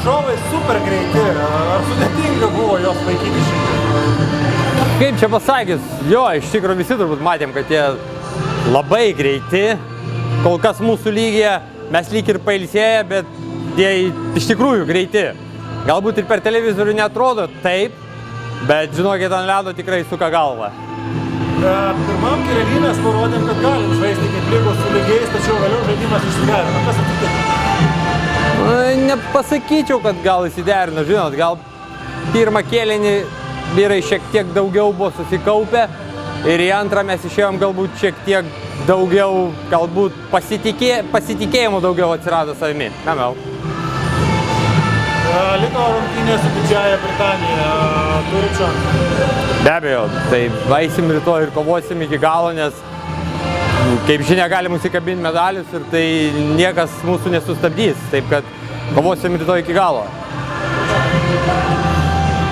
varžovai super greiti, ar sudėtinga buvo jos laikyti šiandien? Kaip čia pasakys, jo, iš tikrųjų visi turbūt matėm, kad jie labai greiti, kol kas mūsų lygyje, mes lyg ir pailsėję, bet jie iš tikrųjų greiti. Galbūt ir per televizorių neatrodo taip, bet žinokit, ant ledo tikrai suka galvą. Pirmam kėlinį mes parodėm, kad galim žaisti kaip lygos su lygiais, tačiau vėliau žaidimas išsiderino. Kas atsitiko? Nepasakyčiau, kad gal įsiderino, žinot, gal pirmą kėlinį vyrai šiek tiek daugiau buvo susikaupę ir į antrą mes išėjom galbūt šiek tiek daugiau, galbūt pasitikėjimo daugiau atsirado savimi. Nemanau. Liko rungtynės su Didžiąja Britanija, turi šansų? Be abejo, tai eisim rytoj ir kovosim iki galo, nes kaip žinia galim užsikabinti medalius ir tai niekas mūsų nesustabdys, taip kad kovosim rytoj iki galo.